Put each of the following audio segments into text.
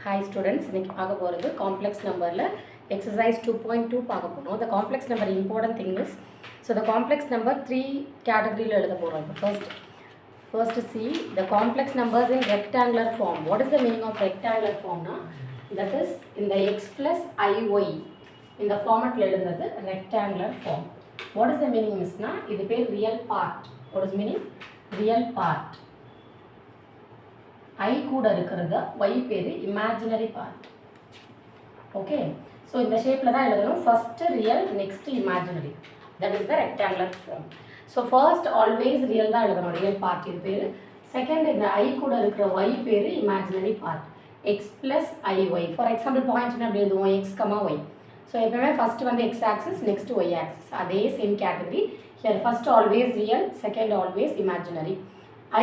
Hi students, இன்னைக்கு பார்க்க போகிறது complex numberல exercise 2.2 பார்க்க போறோம். The complex number important thing is, so the complex number 3 categoryல எழுத போறோம். First see the complex numbers in rectangular form. What is the meaning of rectangular form na? That is in the x plus iy in the formatல எழுதுறது rectangular form. What is the meaning is na? இது பேர் real part. What is meaning? Real part. I கூட இருக்கிறது y பேரு imaginary part. Okay, so இந்த ஷேப்ல தான் எழுதணும். First real, next imaginary. That is the rectangular form. So first always real தான் எழுதணும், real part இது பேரு. Second இந்த I கூட இருக்கிற y பேரு imaginary part. X plus iy. For example point என்ன அப்படி எழுதுவோம், x, y. So எப்பவுமே first வந்து x axis, next y axis. அதே same category. Here first always real, second always imaginary.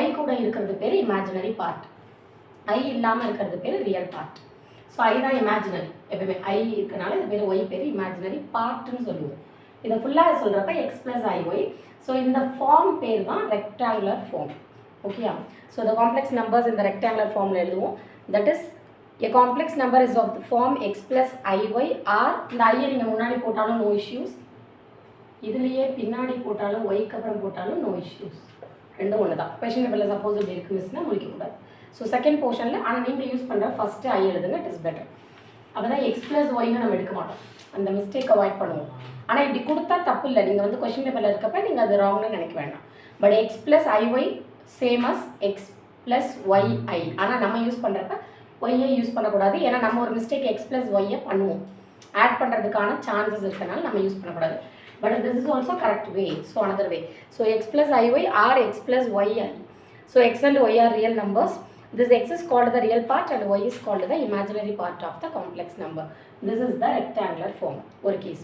I கூட இருக்கிறது பேரு imaginary part. I இல்லாமல் இருக்கிறது பேர் ரியல் பார்ட். ஸோ ஐ தான் இமேஜினரி. எப்பவுமே ஐ இருக்கனால இது பேர் ஒய் பேர் இமேஜினரி பார்ட்னு சொல்லுவோம். இதை ஃபுல்லாக சொல்கிறப்ப எக்ஸ் ப்ளஸ் ஐஒய். ஸோ இந்த ஃபார்ம் பேர் தான் ரெக்டாங்குலர் ஃபார்ம். ஓகேயா? ஸோ த காம்ப்ளெக்ஸ் நம்பர்ஸ் இந்த ரெக்டாங்குலர் ஃபார்மில் எழுதுவோம். That is a complex number is of the form x plus i y or இந்த ஐயை நீங்கள் முன்னாடி போட்டாலும் நோ இஷ்யூஸ், இதுலேயே பின்னாடி போட்டாலும் ஒய்க்கு அப்புறம் போட்டாலும் நோ இஷ்யூஸ். ரெண்டும் ஒன்று தான். கொஷின் பேப்பரில் சப்போஸ் இப்படி இருக்கு மிஸ்னா முடிக்கக்கூடாது. ஸோ செகண்ட் போர்ஷனில் ஆனால் நீங்கள் யூஸ் பண்ணுற ஃபஸ்ட்டு ஐ எழுதுங்க, இட் இஸ் பெட்டர். அப்போ தான் எக்ஸ் ப்ளஸ் ஒய்னு நம்ம எடுக்க மாட்டோம், அந்த மிஸ்டேக் அவாய்ட் பண்ணுவோம். ஆனால் இப்படி கொடுத்தா தப்பு இல்லை, நீங்கள் வந்து கொஷின் பேப்பரில் இருக்கப்ப நீங்கள் அது ராங்னு நினைக்க வேண்டாம். But X plus I Y same as X plus Y I. ஆனால் நம்ம யூஸ் பண்ணுறப்ப ஒய்யை யூஸ் பண்ணக்கூடாது, ஏன்னா நம்ம ஒரு மிஸ்டேக் எக்ஸ் ப்ளஸ் ஒய்யை பண்ணுவோம். ஆட் பண்ணுறதுக்கான சான்சஸ் இருக்கனால நம்ம யூஸ் பண்ணக்கூடாது. But this is also correct way, so another way. So x plus iy or x plus yi. So x and y are real numbers. This x is called the real part and y is called the imaginary part of the complex number. This is the rectangular form. ஒரு case.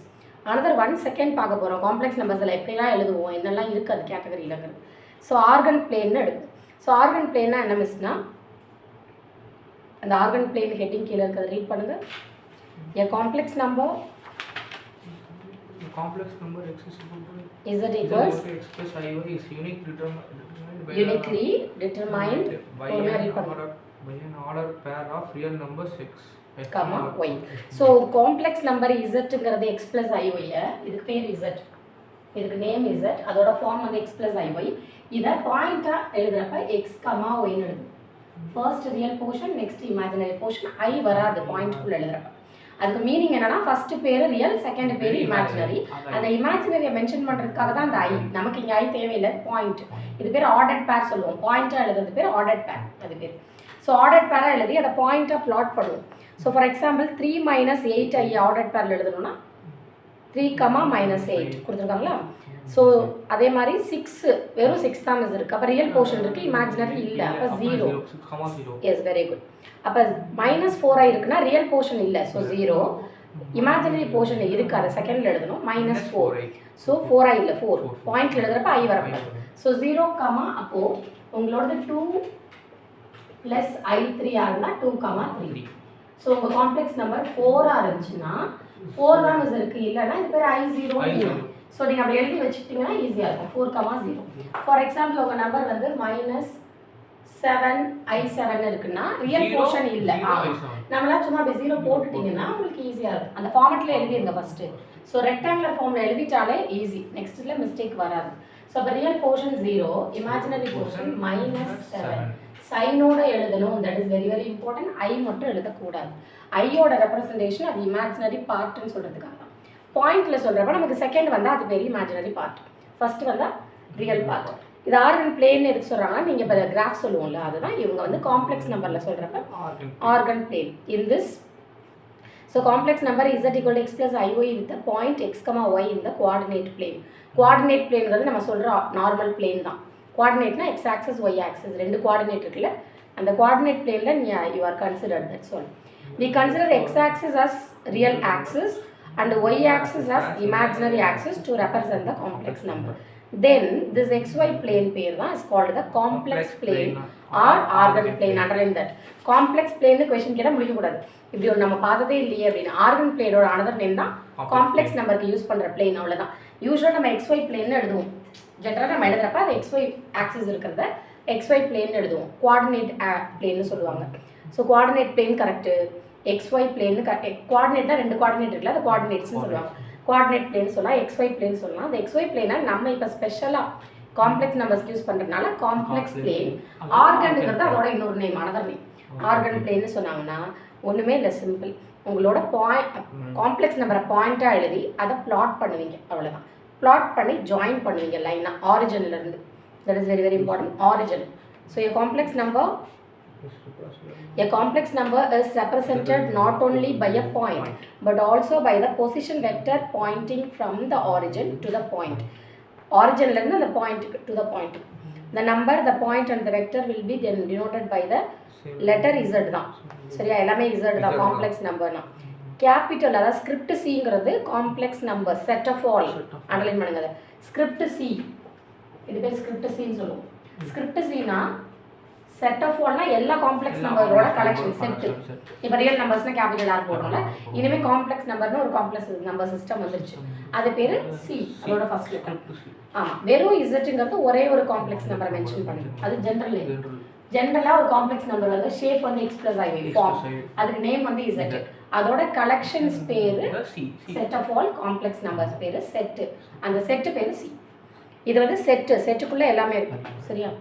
Another one second பார்க்க போகிறோம். Complex நம்பர்ஸில் எப்படிலாம் எழுதுவோம், என்னெல்லாம் இருக்குது அது கேட்டகரியிலங்கிறது. So organ பிளேன்னு எடுக்கும். So organ பிளேன்னா என்ன மிஸ்னா, அந்த ஆர்கன் பிளேன் ஹெட்டிங் கீழே இருக்கிறத ரீட் பண்ணுங்கள். A complex number complex number x is equal to z equals x plus iy is uniquely determined by an order pair of real numbers x, comma y. So complex number zங்கிறது x plus iy, இதுக்கு பேர் z, இதுக்கு name z, அதோட form வந்து x plus iy. இதை பாயிண்டா எழுதுறப்ப x, y ன்னு எழுதும். First real portion, next imaginary portion. I வராது பாயிண்ட்குள்ள எழுதுறப்ப. அதுக்கு மீனிங் என்னன்னா, ஃபர்ஸ்ட் பேர் ரியல், செகண்ட் பேர் இமேஜினரி. அந்த இமேஜினரியை மென்ஷன் பண்ணுறதுக்காக தான் அந்த ஐ. நமக்கு இங்கே ஐ தேவையில்லை, பாயிண்ட். இது பேர் ஆர்டர்ட் பேர் சொல்லுவோம். பாயிண்டாக எழுதுறது பேர் ஆர்டர்ட் பேர், அது பேர். ஸோ ஆர்டர்ட் பேராக எழுதி அதை பாயிண்டாக பிளாட் பண்ணுவோம். So for example 3 - 8 I ordered பேரில் எழுதணும்னா 3, -8 கொடுத்துருக்காங்களா? ஸோ அதே மாதிரி 6 வெறும் 6 தான் மிஸ் இருக்குது. அப்போ ரியல் போர்ஷன் இருக்குது, இமேஜினரி இல்லை, அப்போ 0. Yes, very good. அப்போ -4 இருக்குன்னா ரியல் போர்ஷன் இல்லை, ஸோ 0. இமேஜினரி போர்ஷன் இருக்குது, அதை செகண்டில் எழுதணும், -4. ஸோ 4 இல்லை, 4 பாயிண்ட்ல எழுதுறப்ப ஐ வரக்கூடாது. ஸோ 0, அப்போது உங்களோட 2 + i3 இருந்தால் 2, 3. ஸோ உங்கள் காம்ப்ளெக்ஸ் நம்பர் 4 இருந்துச்சுன்னா 4 தான் மிஸ் இருக்குது, இல்லைன்னா இது பேர் I0. ஸோ நீங்கள் அப்படி எழுதி வச்சுக்கிட்டிங்கன்னா ஈஸியாக இருக்கும். 4, 0. ஃபார் எக்ஸாம்பிள் உங்கள் நம்பர் வந்து -7 i7 இருக்குன்னா ரியல் போர்ஷன் இல்லை, நம்மளாம் சும்மா அப்படி 0 போட்டுட்டிங்கன்னா உங்களுக்கு ஈஸியாக இருக்கும். அந்த ஃபார்மெட்டில் எழுதிருங்க ஃபஸ்ட்டு. ஸோ ரெக்டாங்குலர் ஃபார்மில் எழுதிட்டாலே ஈஸி, நெக்ஸ்ட்டில் மிஸ்டேக் வராது. ஸோ அப்போ ரியல் போர்ஷன் 0, இமேஜினரி போர்ஷன் -7. சைனோட எழுதணும், that is very very important. I மட்டும் எழுதக்கூடாது. ஐயோட ரெப்ரசன்டேஷன் அது இமேஜினரி பார்ட்னு சொல்கிறதுக்காக தான். பாயிண்ட்ல சொல்கிறப்ப நமக்கு செகண்ட் வந்தால் அது பெரிய இமேஜினரி பார்ட், ஃபர்ஸ்ட் வந்தால் ரியல் பார்ட். இது ஆர்கன் பிளேன் எதுக்கு சொல்கிறாங்கன்னா, நீங்கள் இப்போ கிராஃப் சொல்லுவோம்ல, அதுதான் இவங்க வந்து காம்ப்ளெக்ஸ் நம்பரில் சொல்கிறப்ப organ plane in this. So complex number z = x plus iy with the point x, y in the coordinate plane. Coordinate பிளேன்கிறது நம்ம சொல்கிற நார்மல் பிளேன் தான். கோஆர்டினேட்னா x axis, y axis, ரெண்டு கோஆர்டினேட் இருக்குல்ல, அந்த கோஆர்டினேட் பிளேனில் you are considered. That's all. We consider x axis as real axis and y axis as imaginary axis to represent the complex number. Then this xy plane pair is called the complex plane or organ plane. Underline that. Complex plane question கேட்டால் முடிக்கக்கூடாது. இப்படி ஒரு நம்ம பார்த்ததே இல்லையே அப்படின்னு. Organ பிளேனோட another name தான் complex நம்பருக்கு use பண்ணுற பிளேன், அவ்வளோதான். யூஸ்வலாக நம்ம xy பிளேன்னு எழுதுவோம். ஜென்ரலாக நம்ம எழுதுறப்ப அது xy ஆக்சிஸ் இருக்கிறத xy பிளேன் எழுதுவோம், கோஆர்டினேட் பிளேன்னு சொல்லுவாங்க. So coordinate plane correct, XY plane கோஆர்டினேட்னா 2 கோஆர்டினேட் இருக்குல்ல, அது கோஆர்டினேட்ஸ்னு சொல்லுவாங்க. கோஆர்டினேட் பிளேன் சொல்லலாம், XY பிளேன் சொல்லலாம். அந்த XY பிளேனை நம்ம இப்போ ஸ்பெஷலாக காம்ப்ளெக்ஸ் நம்பர்ஸ் யூஸ் பண்ணுறதுனால காம்ப்ளெக்ஸ் பிளேன். ஆர்கனுங்கிறது அதோட இன்னொரு நேம், அனதர் நேம். ஆர்கன் பிளேன்னு சொன்னாங்கன்னா ஒன்றுமே இல்லை, சிம்பிள். உங்களோட காம்ப்ளெக்ஸ் நம்பரை பாயிண்ட்டாக எழுதி அதை பிளாட் பண்ணுவீங்க, அவ்வளோதான். பிளாட் பண்ணி ஜாயின் பண்ணுவீங்க லைனாக ஆரிஜின்லேருந்து. That is very very important, origin. So a complex number is represented not only by a point but also by the position vector pointing from the origin to the point. Origin லேருந்து அந்த point to the point. The number, the point and the vector will be denoted by the letter Z தான். சரியா, எல்லாமே Z தான் complex நம்பர்னா. Capital அதாவது script சிங்கிறது complex number, set of all. Underline பண்ணுங்க அதை. ஸ்கிரிப்ட் சி, இது பேர் ஸ்கிரிப்ட் சின்னு சொல்லுவோம். ஸ்கிரிப்ட் சினா செட் ஆஃப் ஆல்னா எல்லா காம்ப்ளெக்ஸ் நம்பரோட கலெக்ஷன் செட். இப்போ ரியல் நம்பர்ஸ்னா கேபிட்டல் ஆர் போடுறோம்ல, இனிமேல் காம்ப்ளெக்ஸ் நம்பர்னு ஒரு காம்ப்ளெக்ஸ் நம்பர் சிஸ்டம் வந்துருச்சு, அது பேர் சி, அதோட ஃபர்ஸ்ட் லெட்டர். ஆமாம், வெறும் இசட்டுங்கிறது ஒரே ஒரு காம்ப்ளெக்ஸ் நம்பரை மென்ஷன் பண்ணுது, அது ஜென்ரல் நேம். ஜென்ரலாக ஒரு காம்ப்ளெக்ஸ் நம்பர் வந்து ஷேப் வந்து எக்ஸ்பிரஸ் ஆகி ஃபார்ம், அதுக்கு நேம் வந்து இசட். அதோட கலெக்ஷன்ஸ் பேர் set of all complex numbers பேர் செட்டு, அந்த செட்டு பேர் சி. இது வந்து செட்டு, செட்டுக்குள்ளே எல்லாமே இருக்கும். சரியா,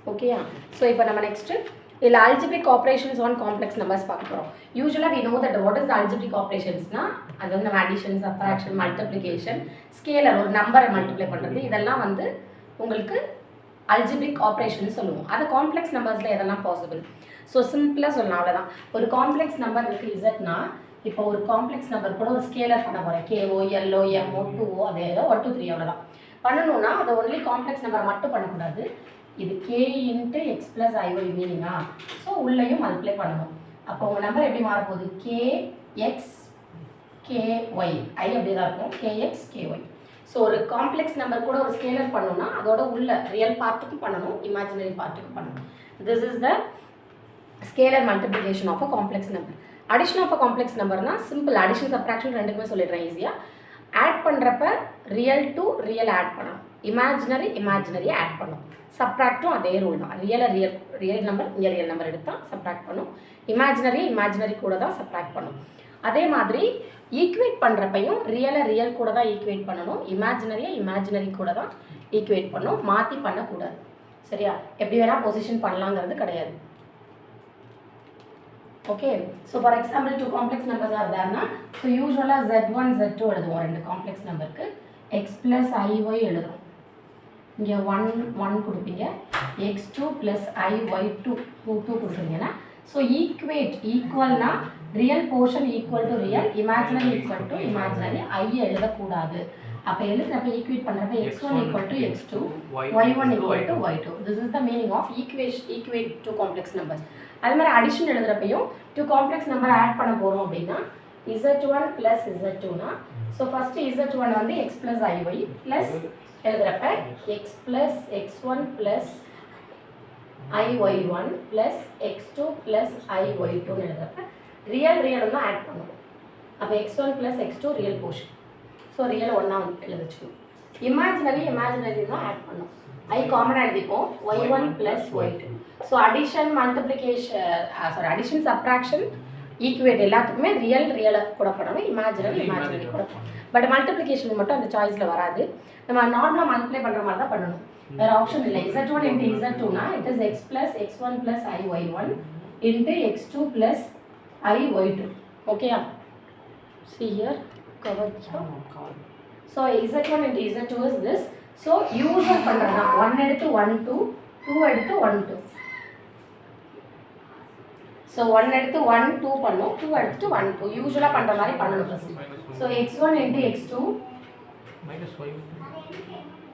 ஓகேயா. ஸோ இப்போ நம்ம நெக்ஸ்ட்டு இதில் algebraic operations on complex numbers பார்க்க போகிறோம். யூஸ்வலாக we know that what is algebraic ஆப்ரேஷன்ஸ்னா அது வந்து நம்ம அடிஷன், சப்ராக்ஷன், மல்டிப்ளிகேஷன், ஸ்கேலர் ஒரு நம்பரை மல்டிப்ளை பண்ணுறது, இதெல்லாம் வந்து உங்களுக்கு அல்ஜிபிரிக் ஆப்ரேஷன் சொல்லுவோம். அது காம்ப்ளெக்ஸ் நம்பர்ஸில் எதெல்லாம் பாசிபிள். ஸோ சிம்பிளாக சொல்லலாம், அவ்வளோதான். ஒரு காம்ப்ளெக்ஸ் நம்பர் இருக்குது இசட்னா, இப்போ ஒரு காம்ப்ளெக்ஸ் நம்பர் கூட ஒரு ஸ்கேலர் பண்ண போகிறேன், KO, LO, MO, 2O, அதே ஏதோ 1 2 3 அவ்வளோதான் பண்ணணும்னா அதை ஒன்லி காம்ப்ளெக்ஸ் நம்பரை மட்டும் பண்ணக்கூடாது. இது K into X plus IY மீனிங்கா, ஸோ உள்ளேயும் மல்டிப்ளை பண்ணணும். அப்போ உங்கள் நம்பர் எப்படி மாறப்போகுது, KX KY, I அப்படி தான் இருக்கும், KX KY. ஸோ ஒரு காம்ப்ளெக்ஸ் நம்பர் கூட ஒரு ஸ்கேலர் பண்ணணும்னா அதோட உள்ள ரியல் பார்ட்டுக்கும் பண்ணணும், இமேஜினரி பார்ட்டுக்கும் பண்ணணும். This is the scalar multiplication of a complex number. Addition of a complex நம்பர்னா சிம்பிள், அடிஷன் சப்ராக்ஷன் ரெண்டுக்குமே சொல்லிடுறேன் ஈஸியாக. ஆட் பண்ணுறப்ப ரியல் டு ரியல் ஆட் பண்ணணும், இமேஜினரியை ஆட் பண்ணணும். சப்ராக்டும் அதே ரூல் தான், ரியல் நம்பர் இங்கே ரியல் நம்பர் எடுத்தால் சப்ராக்ட் பண்ணும், இமேஜினரி கூட தான் சப்ராக்ட் பண்ணும். அதே மாதிரி ஈக்குவேட் பண்ணுறப்பையும் ரியல் கூட தான் ஈக்குவேட் பண்ணணும், இமேஜினரி கூட தான் ஈக்குவேட் பண்ணணும், மாற்றி பண்ணக்கூடாது. சரியா, எப்படி வேணால் பொசிஷன் பண்ணலாங்கிறது கிடையாது. Okay, so for example 2 complex numbers are தேர்னா, ஸோ யூஸ்வலாக Z1 Z2 எழுதுவோம், 2 காம்ப்ளெக்ஸ் நம்பருக்கு X ப்ளஸ் IY எழுதுவோம். இங்கே 1 கொடுப்பீங்க, X2 ப்ளஸ் IY2 2 கொடுக்குறீங்கன்னா, ஸோ ஈக்குவல்னா real portion equal to real, imaginary equal to imaginary, I எழுதக்கூடாது. அப்போ எழுதுறப்ப ஈக்குவேட் பண்ணுறப்ப X1 equal to X2, Y1 equal to Y2. This is the meaning of equate to complex numbers. அது மாதிரி addition எழுதுறப்பையும் 2 complex number add பண்ண போகிறோம் அப்படின்னா Z1 plus Z2னா, so first Z1 வந்து X ப்ளஸ் IY ப்ளஸ் எழுதுறப்ப X plus X1 plus IY1 plus X2 plus IY2ன்னு எழுதுறப்ப ரியல் தான் ஆட் பண்ணுவோம். அப்போ X1 plus X2 real portion, so real ஒன்றா வந்து எழுதிச்சுக்கணும். இமேஜினரி தான் ஆட் பண்ணும், I காமனாக எழுதிப்போம், Y1 plus Y2. So addition addition subtraction equate எல்லாத்துக்குமே ரியலை கூட பண்ணணும், இமேஜினரி கூட பண்ணணும். பட் மல்டிப்ளிகேஷன் மட்டும் அந்த சாய்ஸில் வராது, நம்ம நார்மலாக மல்டிப்ளை பண்ணுற மாதிரி தான் பண்ணணும், வேறு ஆப்ஷன் இல்லை. Z1 இன்ட்டு Z2னா it is X plus X1 plus IY1 into X2 plus IY2. ஓகேயா, see here, cover here. So Z1 into Z2 is this. So usual பண்ணுறதா 1 எடுத்து 1 2, 2 எடுத்து 1 2. So 1 எடுத்து 1 2 பண்ணோம், 2 எடுத்து 1 2 யூசுவலாக பண்ணுற மாதிரி பண்ணணும். So X1 into X2 minus Y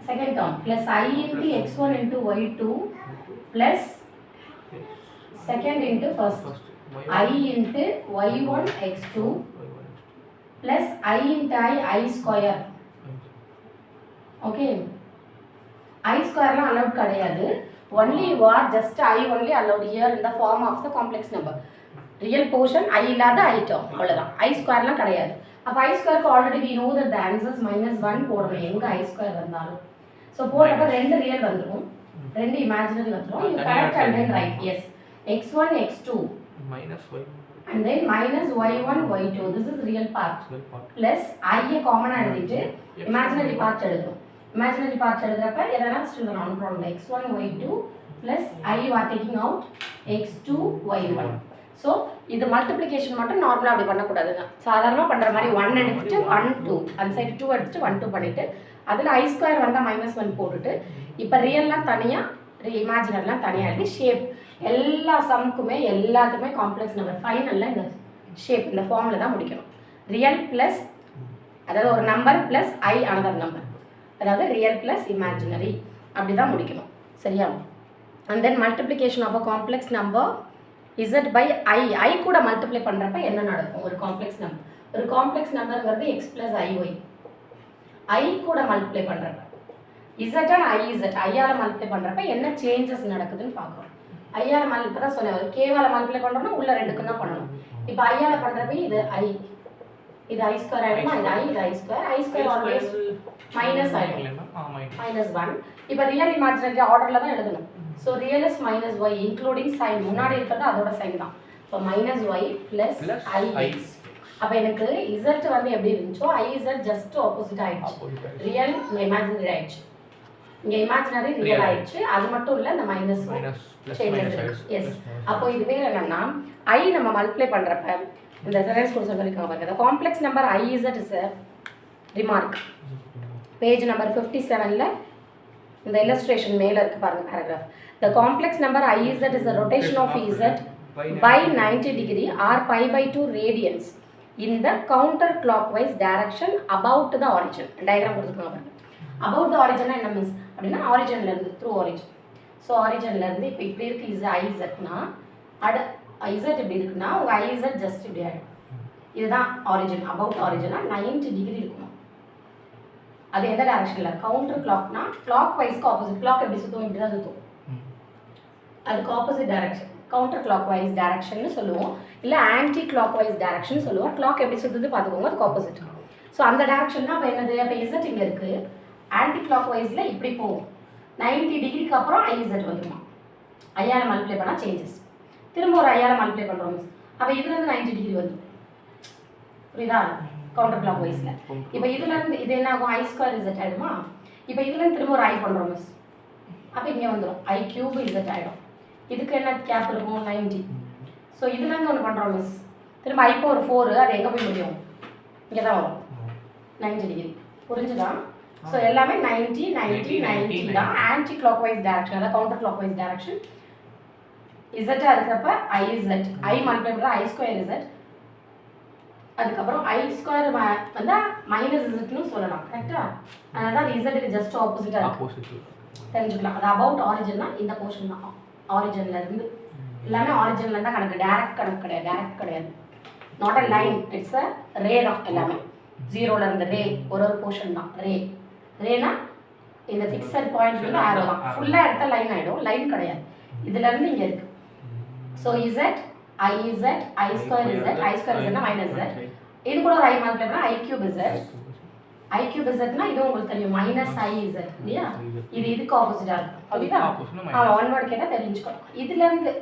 second term plus I into X1 into Y2 plus second into first I into Y1 X2 plus I into I square. Okay, I square la allowed கிடையாது, only you are just I only allowed here in the form of the complex number. Real portion I இல்லாத I term அவ்வளவுதான், I square la கிடையாது. அப்ப I square க்கு already we know that the answer is -1 போடணும் எங்க I square வந்தாலும். So போடுறப்ப ரெண்டு ரியல் வந்துடும், ரெண்டு இமேஜினரி வந்துடும். இது correct and then right. Yes, x1 x2 minus y and then minus y1 y2, this is real part plus I common எழுதிட்டு imaginary part எழுதணும். imaginary part எழுதுறப்ப எதனா ஸ்டில் வரும், no problem. x1 y2 plus I you are taking out x2 y1. So இது multiplication மட்டும் நார்மலாக அப்படி பண்ணக்கூடாதுங்க. சாதாரணமாக பண்ணுற மாதிரி 1 எடுத்துட்டு 1 2 அந்த சைடு 2 எடுத்துட்டு 1 2 பண்ணிவிட்டு அதில் I ஸ்கொயர் வந்தால் -1 போட்டுட்டு இப்போ ரியல்லாம் தனியாக இமேஜினரிலாம் தனியாக எழுதி ஷேப் எல்லா சம்க்குமே எல்லாத்துக்குமே காம்ப்ளெக்ஸ் நம்பர் ஃபைனலில் இந்த ஷேப் இந்த ஃபார்மில் தான் முடிக்கணும். ரியல் ப்ளஸ் அதாவது ஒரு number plus I another number, அதாவது ரியல் ப்ளஸ் இமேஜினரி அப்படி தான் முடிக்கணும். சரியா? And then multiplication of a complex number z by I கூட மல்டிப்ளை பண்ணுறப்ப என்ன நடக்கும்? ஒரு காம்ப்ளெக்ஸ் நம்பருங்கிறது x ப்ளஸ் IY. I கூட மல்டிப்ளை பண்ணுறப்ப z அண்ட் IZ ஐயால் மல்டிப்ளை பண்ணுறப்ப என்ன சேஞ்சஸ் நடக்குதுன்னு பார்க்குறோம். ஐயால் மல்டிப்ளை தான் சொன்னேன், கேவால் மல்டிப்ளை பண்ணுறோம்னா உள்ள ரெண்டுக்கும் தான் பண்ணணும். இப்போ ஐயால் பண்ணுறப்ப இது I, இது I ஸ்கொயர் ஆகிடுமா? இது I ஸ்கொயர் ஆல்வேஸ் மைனஸ் ஆகிடும், -1. இப்போ ரியல் இமேஜினரி ஆர்டரில் தான் எழுதணும். So real is -y including sign, முன்னாடி இருக்கிறது அதோட சைன் தான். So -y plus I. அப்போ எனக்கு z வந்து எப்படி இருந்துச்சோ IZ ஜஸ்ட் ஆப்போசிட் ஆயிடுச்சு. ரியல் இமேஜினரி ஆயிடுச்சு, இங்கே இமேஜினரி ரியல் ஆயிடுச்சு. அது மட்டும் இல்லை, இந்த மைனஸ் சேஞ்சஸ் இருக்கு. எஸ், அப்போ இது பேர் என்னன்னா I நம்ம மல்டிப்ளை பண்ணுறப்ப இந்த ரெஃபரன்ஸ் கூட சொல்லியிருக்காங்க பாருங்க. The complex number IZ is a remark. Page number 57ல இந்த இல்லஸ்ட்ரேஷன் மேலே இருக்கு பாருங்க paragraph. The complex number IZ is a rotation of Z by 90 degree or pi by 2 radians in the counter clockwise direction about the origin. Diagram கொடுத்துருக்காங்க பாருங்க. about the origin என்ன means அப்படின்னா ஆரிஜின்ல இருந்து த்ரூ ஆரிஜின். ஸோ ஆரிஜின்ல இருந்து இப்போ இப்படி இருக்கு இது IZனா IZ இப்படி இருக்குன்னா உங்க IZ ஜஸ்ட் இப்படி ஆகிடும். இதுதான் ஆரிஜின். அபவுட் ஆரிஜினா 90 டிகிரி இருக்கணும். அது எந்த டைரக்ஷனில்? கவுண்டர் கிளாக்னா கிளாக் வைஸ்க்கு ஆப்போசிட். கிளாக் எப்படி சுற்றும்? இப்படி தான் சுற்றும். அதுக்கு opposite direction counter clock wise direction சொல்லுவோம், இல்லை ஆன்டி கிளாக் வைஸ் டைரக்ஷன் சொல்லுவோம். கிளாக் எப்படி சுற்றுது பார்த்துக்கோங்க, அதுக்கு ஆப்போசிட். ஸோ அந்த டைரக்ஷன் தான் அப்போ என்னது? அப்போ இசட் இங்கே இருக்குது, ஆன்டி கிளாக் வைஸில் இப்படி போகும். 90 டிகிரிக்கு அப்புறம் IZ வந்துடுமா? ஐயால் மல்டிப்ளை பண்ணால் சேஞ்சஸ். திரும்ப ஒரு ஐயால் மல்டிப்ளை பண்ணுறோம் மிஸ். அப்போ இதுலேருந்து 90 டிகிரி வந்துடும். புரியுதா? கவுண்டர் கிளாக் வைஸில். இப்போ இதுலேருந்து இது என்ன ஆகும்? I square Z ஆகிடுமா? இப்போ இதுலேருந்து திரும்ப ஒரு I பண்ணுறோம் மிஸ். அப்போ இங்கே வந்துடும் I கியூப் Z ஆகிடும். இதுக்கு என்ன கேப் இருக்கும்? 90. ஸோ இதுலேருந்து ஒன்று பண்ணுறோம் மிஸ். திரும்ப I பவர் 4, அது எங்கே போய் முடியும்? இங்கே தான் வரும், 90 டிகிரி. புரிஞ்சுதா? ஸோ எல்லாமே 90 90 90 தான். ஆன்டி கிளாக் வைஸ் டைரக்ஷன், அதாவது கவுண்டர் கிளாக் வைஸ் டைரக்ஷன். இசட்டாக இருக்கிறப்ப IZ, I மல்டிப்ளை பண்ணுற I ஸ்கொயர் Z. அதுக்கப்புறம் I ஸ்கொயர் வந்தால் மைனஸ் இசட்னு சொல்லலாம். கரெக்டாக? அதனால தான் இசட்டுக்கு ஜஸ்ட் ஆப்போசிட்டாக இருக்கும், தெரிஞ்சுக்கலாம். அது அபவுட் ஆரிஜின்னா இந்த போர்ஷன் தான். ஆரிஜின்லேருந்து எல்லாமே ஆரிஜின்லேருந்து தான் கணக்கு, டேரக்ட் கணக்கு கிடையாது. டேரக்ட் கிடையாது, not a line, it's a ray தான். எல்லாமே ஜீரோலேருந்து ரே, ஒரு போர்ஷன் தான் ரே. ரேனா இந்த ஃபிக்ஸட் பாயிண்ட்லேருந்து ஆரோ தான். ஃபுல்லாக எடுத்தால் லைன் ஆகிடும், லைன் கிடையாது. இதுலேருந்து இங்கே இருக்குது. So Z IZ, I square Z, I ஸ்கொயர் Zனா மைனஸ் Z. இது கூட ஒரு I மல்டிப்ளை பண்ணால் I cube Z. I cube Zனா இது உங்களுக்கு தெரியும், மைனஸ் IZ இல்லையா? இது இதுக்கு ஆப்போசிட்டாக இருக்கும். அப்படின்னா ஒன் வேர்டு கேட்டால் தெரிஞ்சுக்கணும். இதுலேருந்து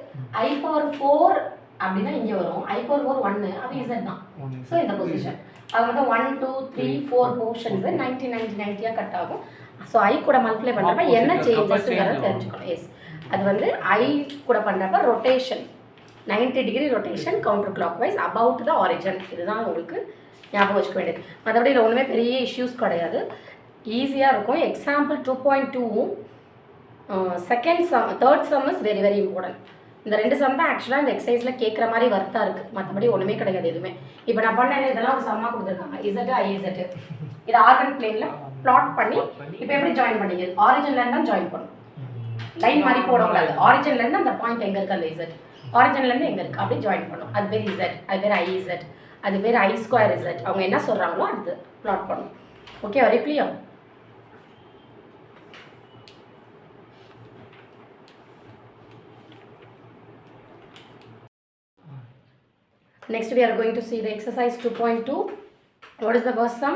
I பவர் 4 அப்படின்னா இங்கே வரும். I பவர் 4 1, அது Z தான். ஸோ இந்த பொசிஷன் அது வந்து 1 2 3 4 போர்ஷன்ஸ் 90 90 90 கட் ஆகும். ஸோ I கூட மல்டிப்ளை பண்ணுறப்ப என்ன சேஞ்சஸ்ங்கிறத தெரிஞ்சுக்கணும். எஸ், அது வந்து I கூட பண்ணுறப்ப rotation 90 degree rotation counter clock wise about the origin. இதுதான் உங்களுக்கு ஞாபகம் வச்சுக்க வேண்டியது. மற்றபடி இதில் ஒன்றுமே பெரிய இஷ்யூஸ் கிடையாது, ஈஸியாக இருக்கும். Example 2.2 second sum, third sum is very very important. இந்த ரெண்டு சம் தான் ஆக்சுவலாக இந்த எக்ஸசைஸில் கேட்குற மாதிரி வர்த்தாக இருக்குது, மற்றபடி ஒன்றுமே கிடையாது எதுவுமே. இப்போ நான் பண்ணேன், இதெல்லாம் ஒரு சம்மாக கொடுத்துருக்காங்க. இசட்டு IZ இது ஆர்கன் பிளேனில் பிளாட் பண்ணி இப்போ எப்படி ஜாயின் பண்ணிங்க? ஆரிஜின்லேருந்து தான் ஜாயின் பண்ணணும், லைன் மாதிரி போடக்கூடாது. ஆரிஜின்லேருந்து அந்த பாயிண்ட் எங்கே இருக்குது? அந்த இசட் ஆரிஜின்லேருந்து எங்கே இருக்குது அப்படி ஜாயின் பண்ணணும். அது பேர் இசட், அது பேர் IZ, அது பேர் I ஸ்கொயர் Z. அவங்க என்ன சொல்கிறாங்களோ அது பிளாட் பண்ணணும். Okay, very clear. Next we are going to see the exercise 2.2. What is the first sum?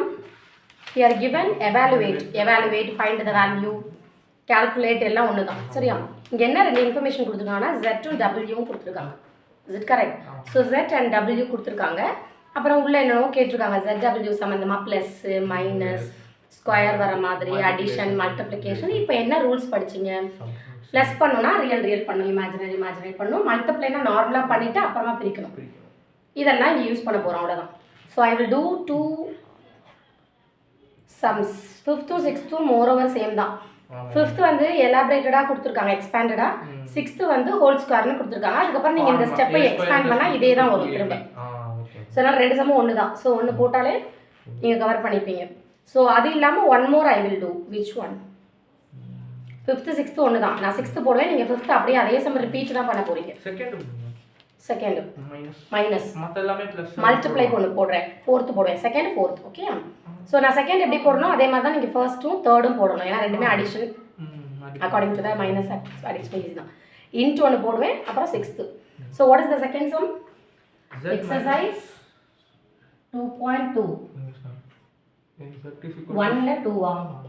here given evaluate find the value calculate எல்லாம் ஒன்று தான் சரியா இங்கே என்ன ரெண்டு இன்ஃபர்மேஷன் கொடுத்துருக்காங்கன்னா z டும் w கொடுத்துருக்காங்க is it correct so z and w கொடுத்துருக்காங்க அப்புறம் உள்ள என்னென்னோ கேட்டிருக்காங்க zw சம்மந்தமாக ப்ளஸ் மைனஸ் ஸ்கொயர் வர மாதிரி அடிஷன் மல்டிப்ளிகேஷன் இப்போ என்ன ரூல்ஸ் படிச்சிங்க ப்ளஸ் பண்ணோன்னா ரியல் பண்ணும் இமேஜினரி பண்ணும் மல்டிப்ளைனா நார்மலாக பண்ணிவிட்டு அப்புறமா பிரிக்கணும் இதெல்லாம் இங்கே யூஸ் பண்ண போகிறோம் அவ்வளோதான் so I will do 2 sums 5th 6th moreover same தான் 5th வந்து எலாபரேட்டடாக கொடுத்துருக்காங்க எக்ஸ்பேண்டடாக 6th வந்து ஹோல் ஸ்கொயர்னு கொடுத்துருக்காங்க அதுக்கப்புறம் நீங்கள் இந்த ஸ்டெப்பை எக்ஸ்பேண்ட் பண்ணால் இதே தான் வரும் திரும்ப ஸோ அதனால் ரெண்டு சமம் ஒன்று தான் ஸோ ஒன்று போட்டாலே நீங்கள் கவர் பண்ணிப்பீங்க ஸோ அது இல்லாமல் one more I will do which one 5th 6th ஒன்று தான் நான் 6th போடுவேன் நீங்கள் 5th அப்படியே அதே சமம் ரிப்பீட் தான் பண்ண போகிறீங்க செகண்ட் மைனஸ் மல்டிப்ளை ஒன்று போடுறேன் 4th போடுவேன் செகண்ட் 4th ஓகே ஸோ நான் செகண்ட் எப்படி போடணும் அதே மாதிரி தான் நீங்கள் ஃபர்ஸ்ட்டும் தேர்டும் போடணும் ஏன்னா ரெண்டுமே addition according to the minus addition easy தான் இன்ட் ஒன்று போடுவேன் அப்புறம் 6th so what is the second sum exercise 2.2 1ல 2 ஆகும்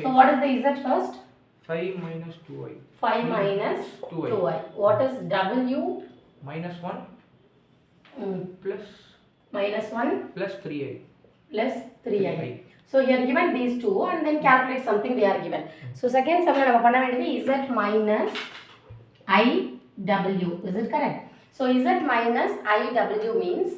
so what is the z first 5 minus 2i 5 minus 2i what is w minus 1 plus minus 1 plus 3i plus 3i so here given these two and then calculate something they are given so second sum la nama panna vendiyadhu z minus iw is it correct so z minus iw means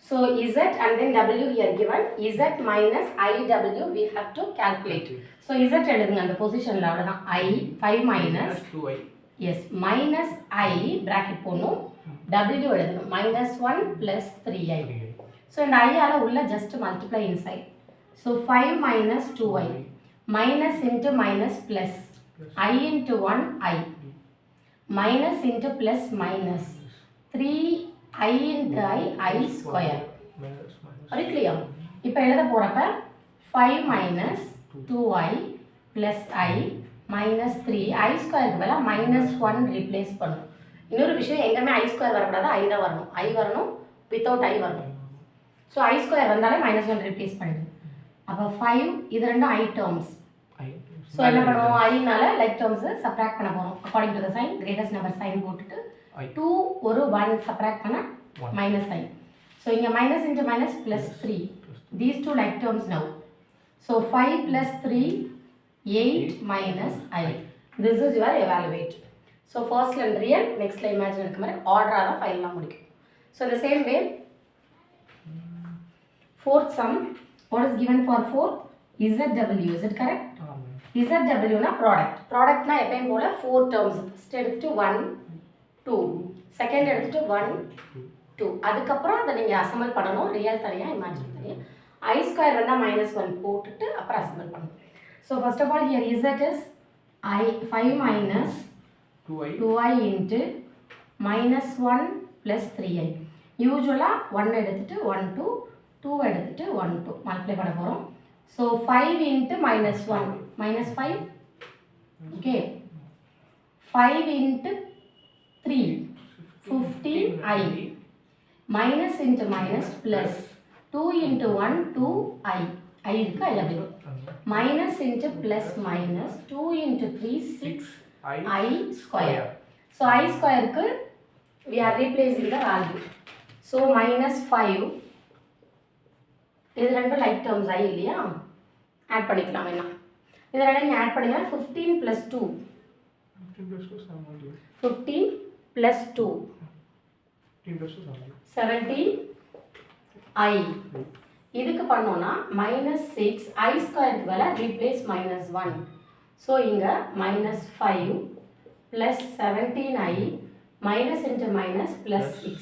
so z and then w here given z minus iw we have to calculate so z எழுதுங்க அந்த பொசிஷன்ல அவ்வளவுதான் i 5 minus 2i yes minus I bracket போடணும் W எழுதணும் minus 1 plus 3i so இந்த I ஆல உள்ள just multiply inside so 5 minus 2i minus into minus plus I into 1 I minus into plus minus 3i into I square are you clear இப்போ எழுத போறப்ப 5 minus 2i plus I minus 3 I square க்கு பதிலா minus 1 replace பண்ணும் இன்னொரு விஷயம் எங்கமே I square வரக்கூடாது I தான் வரணும் I வரணும் without I வரணும் so I square வந்தாலே minus 1 replace பண்ணிடு அப்ப 5 இது ரெண்டும் I terms so என்ன பண்ணுவோம் I னால like terms subtract பண்ண போறோம் according to the sign greatest number sign போட்டுட்டு 2 ஒரு 1 subtract பண்ணா minus I so இங்க minus into minus plus 3 these two like terms now so 5 plus 3 8 minus I this is your evaluate so first ல real next ல imagine இருக்க மாதிரி order ஆ தான் file எல்லாம் முடிக்கும் so the same way fourth sum what is given for fourth zw is it correct zw னா product னா எப்பவும் போல 4 terms first எடுத்துட்டு 1 2 second எடுத்துட்டு 1 2 அதுக்கு அப்புறம் அத நீங்க அசெம்பிள் பண்ணனும் ரியல் தனியா இமேஜின் தனியா I square வந்தா -1 போட்டுட்டு அப்புறம் அசெம்பிள் பண்ணனும் so first of all here z is I 5 minus 2i into minus 1 plus 3i usually 1 எடுத்துட்டு 1 2 2 எடுத்துட்டு 1 2 மல்டிப்ளை பண்ண போறோம் so 5 into minus 1 minus 5 okay 5 into 3 15i minus into minus plus 2 into 1 2i I இருக்கு I அப்படி minus into plus minus 2 into 3 6 I square so I square க்கு we are replacing the value so minus 5 இது ரெண்டு like terms I இல்லையா add பண்ணிக்கலாம் என்ன இது ரெண்டையும் ஆட் பண்ணீங்கன்னா 15 plus 2 15 plus 2 17 I இதுக்கு பண்ணோம்னா minus 6 I square க்கு பதிலா replace minus 1 so இங்க minus 5 plus 17i minus into minus plus 6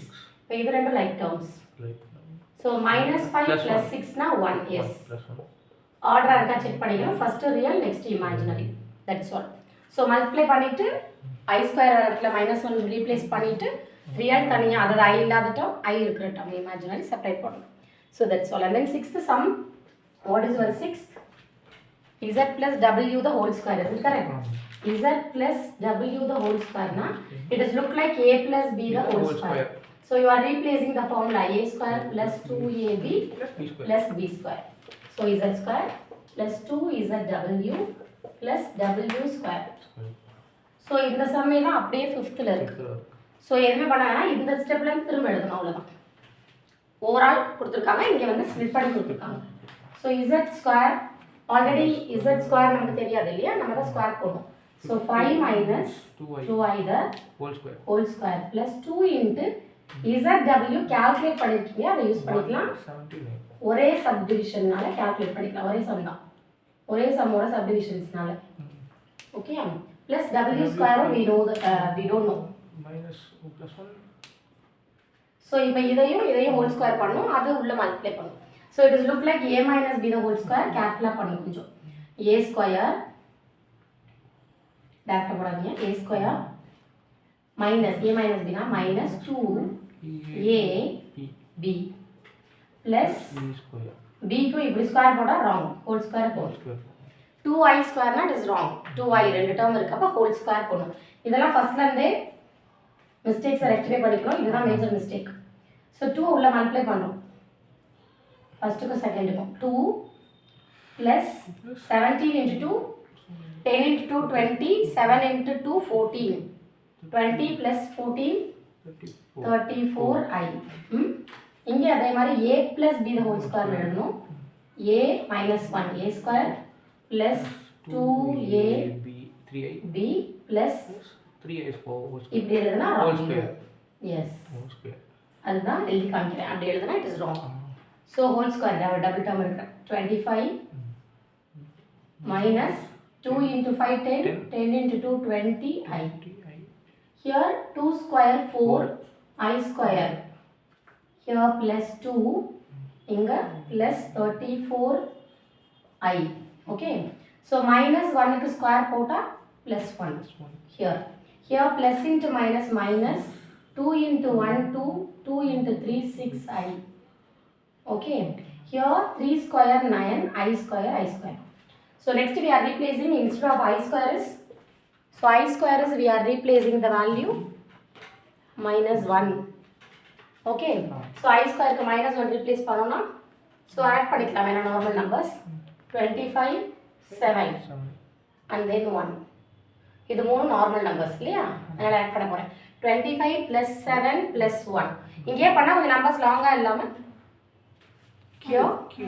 இப்போ இது ரெண்டு like terms so minus 5 plus 6 னா 1 yes ஆர்டரா இருக்கா செக் பண்ணிக்கணும் first real next imaginary that's all so multiply பண்ணிட்டு I square இடத்துல minus 1 replace பண்ணிட்டு real தனியா அதாவது I இல்லாத term I இருக்கிற term imaginary separate பண்ணணும் so that's all and then sixth sum what is your sixth z plus w the whole square is it correct z plus w the whole square na it is look like a plus b the whole square So you are replacing the formula a square plus 2ab plus b square. plus b square. So z square plus 2zw plus w square. So இந்த சம்மே தான் அப்படியே 5th இருக்கு. So எதுமே பண்ணாங்கன்னா இந்த ஸ்டெப்ல திரும்ப எழுதணும் அவ்வளவுதான். ஓவரால் கொடுத்திருக்காங்க, இங்க வந்து ஸ்ப்ளிட் பண்ணி கொடுத்திருக்காங்க. So z square already z square நமக்கு தெரியாது இல்லையா, நம்ம தான் ஸ்கொயர் போடணும். So 5 minus 2i the whole square plus 2 into zw calculate பண்ணிருக்கீங்க, அதை யூஸ் பண்ணிக்கலாம். ஒரே சப்டிவிஷன்னால calculate பண்ணிக்கலாம், ஒரே சம் தான், ஒரே சம்மோட சப்டிவிஷன்ஸ்னால. Okay, plus w square we know we don't know minus plus 1. So இப்போ இதையும் whole square பண்ணனும், அது உள்ள மல்டிப்ளை பண்ணனும். So it is look like a minus b the whole square calculate பண்ணனும் கொஞ்சம். a square டைரக்டா போடாதீங்க, a square minus a minus b னா minus 2a b plus b க்கு இப்படி ஸ்கொயர் போடா wrong, whole square போடணும். 2i square னா it is wrong, 2i ரெண்டு டேர்ம் இருக்கு, அப்ப whole square போடணும். இதெல்லாம் ஃபர்ஸ்ட்ல இருந்தே மிஸ்டேக்ஸ் ரெக்டிஃபை பண்ணிக்கணும், இதுதான் மேஜர் மிஸ்டேக். So 2 உள்ள மல்டிப்ளை பண்றோம், ஃபர்ஸ்ட்டுக்கு செகண்டுக்கும் 2 plus 17 into 2 10 into 2 20 7 into 2 14 20 plus 14 34i. இங்க அதே மாதிரி a plus b the whole square எழுதணும். a minus 1 a square plus 2ab 3b plus 3i whole square. இப்படி எழுதுனா whole square. Yes, whole square. அதுதான் எழுதி காமிக்கிறேன், அப்படி எழுதுனா it is wrong. So whole square double term இருக்கு, 25 minus 2 into 5 10 10 into 2 20i. Here 2 square 4 I square, here plus 2 inga plus 34i. Okay, so minus 1 க்கு square போட்டா plus 1 here plus into minus minus 2 into 1 2 2 into 3 6i. Okay, here 3 square 9 I square. So next we are replacing, instead of I square is, so I square is we are replacing the value minus 1. Okay, so I square ku minus 1 replace பண்ணோம்னா, so add பண்ணிக்கலாம் வேணா normal numbers 25 7 and then 1. இது மூணு normal numbers இல்லையா, அதனால add பண்ண போறேன். 25 plus 7 plus 1. இங்கே பண்ணா கொஞ்சம் நம்பர்ஸ் லாங்கா இல்லாம